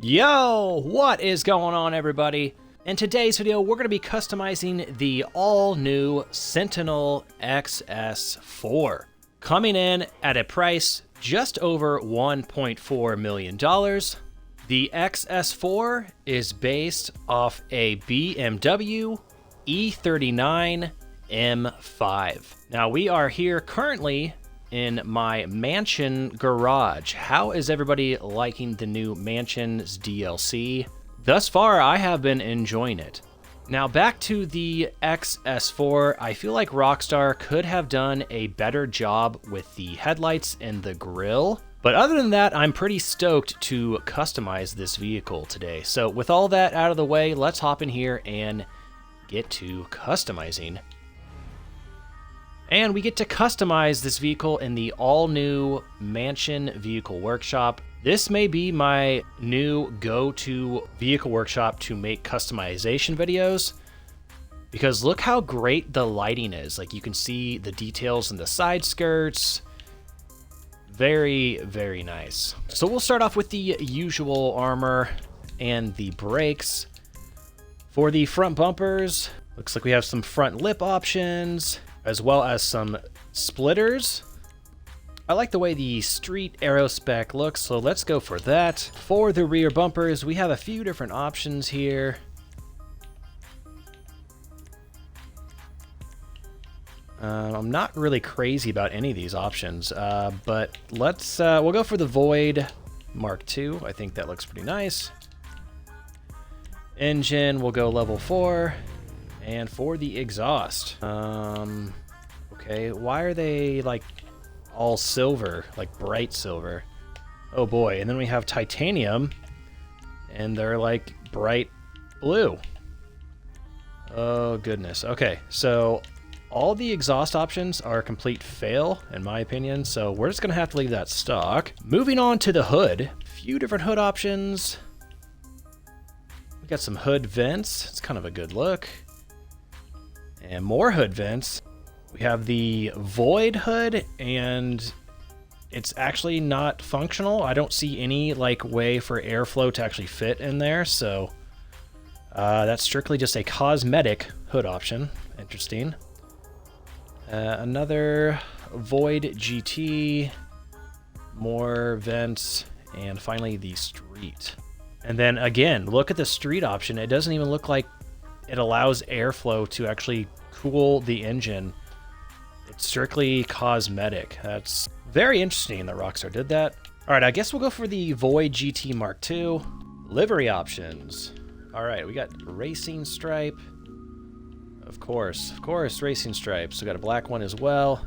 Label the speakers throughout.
Speaker 1: Yo, what is going on, everybody? In today's video, we're going to be customizing the all-new Sentinel XS4, coming in at a price just over $1.4 million. The XS4 is based off a BMW E39 M5. Now, we are here currently in my mansion garage. How is everybody liking the new Mansions DLC? Thus far, I have been enjoying it. Now back to the XS4, I feel like Rockstar could have done a better job with the headlights and the grille. But other than that, I'm pretty stoked to customize this vehicle today. So with all that out of the way, let's hop in here and get to customizing. And we get to customize this vehicle in the all-new Mansion Vehicle Workshop. This may be my new go-to vehicle workshop to make customization videos, because look how great the lighting is. Like, you can see the details in the side skirts. Very, very nice. So we'll start off with the usual armor and the brakes. For the front bumpers, looks like we have some front lip options, as well as some splitters. I like the way the street aero spec looks, so let's go for that. For the rear bumpers, we have a few different options here. I'm not really crazy about any of these options, but we'll go for the Void Mark II. I think that looks pretty nice. Engine, we'll go level 4. And for the exhaust, okay, why are they like all silver, like bright silver? Oh boy, and then we have titanium, and they're like bright blue. Oh goodness. Okay, so all the exhaust options are a complete fail, in my opinion, so we're just gonna have to leave that stock. Moving on to the hood, a few different hood options. We got some hood vents, it's kind of a good look. And more hood vents. We have the Void hood, and it's actually not functional. I don't see any like way for airflow to actually fit in there, so that's strictly just a cosmetic hood option. Interesting. Another Void GT, more vents, and finally the street. And then again, look at the street option. It doesn't even look like it allows airflow to actually cool the engine. It's strictly cosmetic. That's very interesting that Rockstar did that. All right, I guess we'll go for the Void GT Mark II. Livery options. All right, we got racing stripe. Of course, racing stripes. We got a black one as well.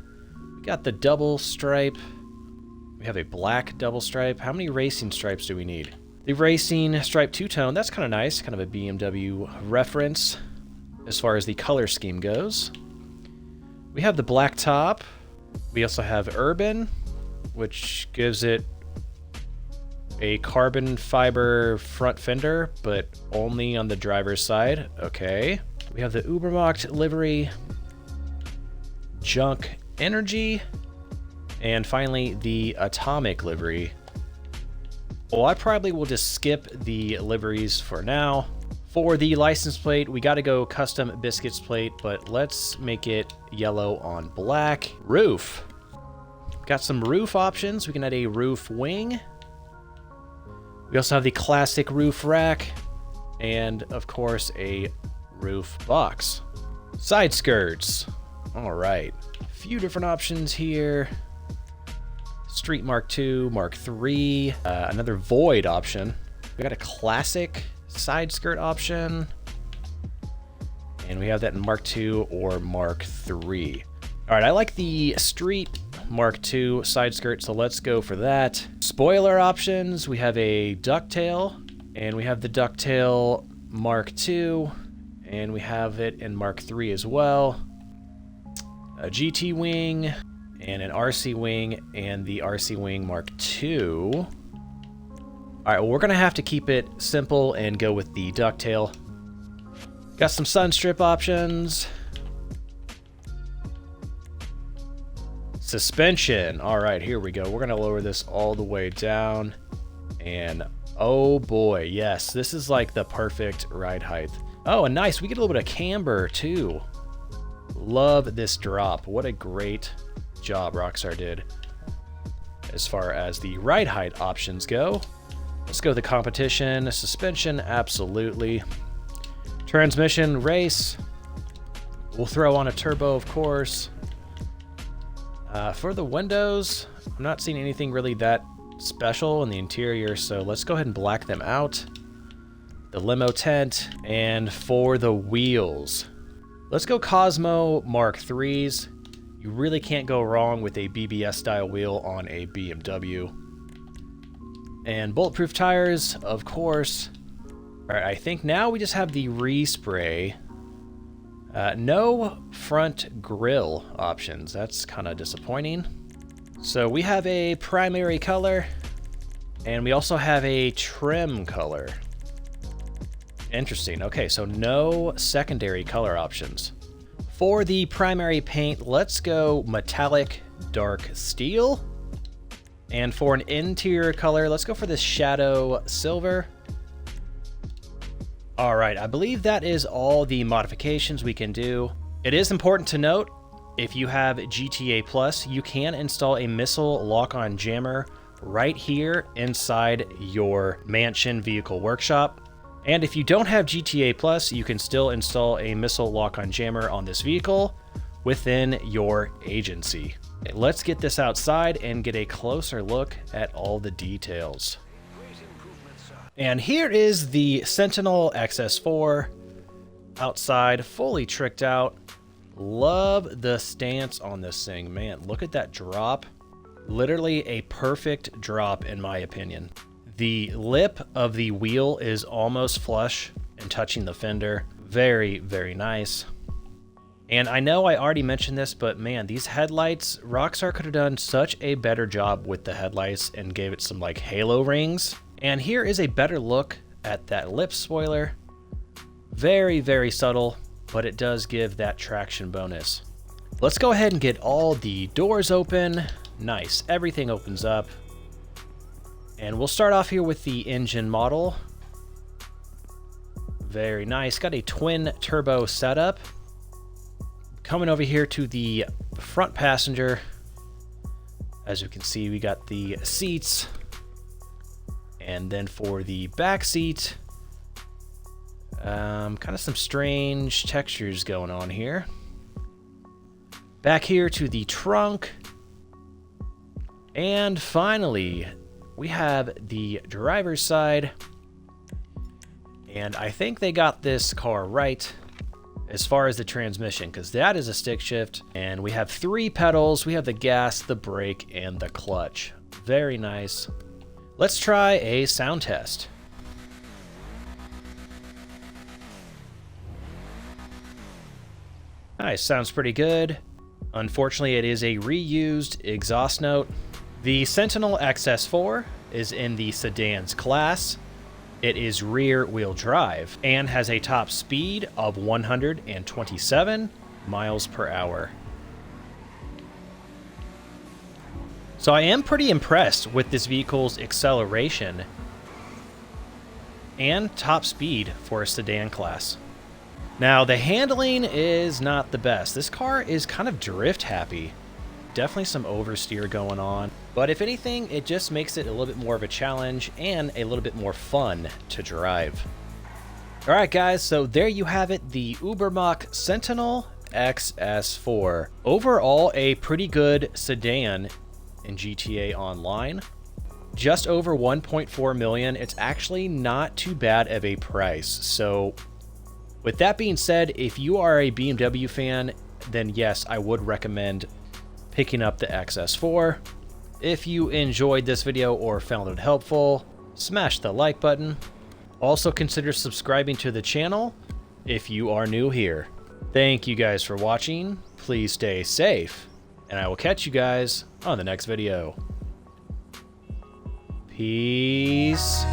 Speaker 1: We got the double stripe. We have a black double stripe. How many racing stripes do we need? The racing stripe two-tone, that's kind of nice, kind of a BMW reference as far as the color scheme goes. We have the black top. We also have urban, which gives it a carbon fiber front fender, but only on the driver's side. Okay. We have the Ubermacht livery, junk energy, and finally the atomic livery. Well, I probably will just skip the liveries for now. For the license plate, we got to go custom biscuits plate, but let's make it yellow on black. Roof. Got some roof options. We can add a roof wing. We also have the classic roof rack, and of course a roof box. Side skirts. All right. A few different options here. Street Mark II, Mark III, another Void option. We got a classic side skirt option, and we have that in Mark II or Mark III. All right, I like the Street Mark II side skirt, so let's go for that. Spoiler options, we have a ducktail, and we have the ducktail Mark II, and we have it in Mark III as well. A GT wing, and an RC wing, and the RC wing Mark II. All right, well, we're gonna have to keep it simple and go with the ducktail. Got some sun strip options. Suspension. All right, here we go. We're gonna lower this all the way down and Oh boy, yes, this is like the perfect ride height. Oh, and nice, we get a little bit of camber too. Love this drop. What a great job Rockstar did as far as the ride height options go. Let's go to the competition. Suspension, absolutely. Transmission, race. We'll throw on a turbo, of course. For the windows, I'm not seeing anything really that special in the interior, so let's go ahead and black them out. The limo tent, and for the wheels, let's go Cosmo Mark IIIs. You really can't go wrong with a BBS style wheel on a BMW. And bulletproof tires, of course. All right, I think now we just have the respray. No front grille options. That's kind of disappointing. So we have a primary color, and we also have a trim color. Interesting. Okay, so no secondary color options. For the primary paint, let's go metallic dark steel. And for an interior color, let's go for this shadow silver. All right, I believe that is all the modifications we can do. It is important to note, if you have GTA Plus, you can install a missile lock-on jammer right here inside your mansion vehicle workshop. And if you don't have GTA Plus, you can still install a missile lock-on jammer on this vehicle within your agency. Let's get this outside and get a closer look at all the details. And here is the Sentinel XS4 outside, fully tricked out. Love the stance on this thing. Man, look at that drop. Literally a perfect drop in my opinion. The lip of the wheel is almost flush and touching the fender. Very, very nice. And I know I already mentioned this, but man, these headlights, Rockstar could have done such a better job with the headlights and gave it some like halo rings. And here is a better look at that lip spoiler. Very, very subtle, but it does give that traction bonus. Let's go ahead and get all the doors open. Nice, everything opens up. And we'll start off here with the engine model. Very nice, got a twin turbo setup. Coming over here to the front passenger. As you can see, we got the seats. And then for the back seat, kind of some strange textures going on here. Back here to the trunk. And finally, we have the driver's side. And I think they got this car right as far as the transmission, because that is a stick shift. And we have 3 pedals. We have the gas, the brake, and the clutch. Very nice. Let's try a sound test. Nice, sounds pretty good. Unfortunately, it is a reused exhaust note. The Sentinel XS4 is in the sedans class. It is rear wheel drive and has a top speed of 127 miles per hour. So I am pretty impressed with this vehicle's acceleration and top speed for a sedan class. Now the handling is not the best. This car is kind of drift happy. Definitely some oversteer going on, but if anything, it just makes it a little bit more of a challenge and a little bit more fun to drive. All right, guys, so there you have it, the Ubermacht Sentinel XS4. Overall, a pretty good sedan in GTA Online. Just over 1.4 million. It's actually not too bad of a price. So with that being said, if you are a BMW fan, then yes, I would recommend picking up the XS4. If you enjoyed this video or found it helpful, smash the like button. Also consider subscribing to the channel if you are new here. Thank you guys for watching. Please stay safe, and I will catch you guys on the next video. Peace.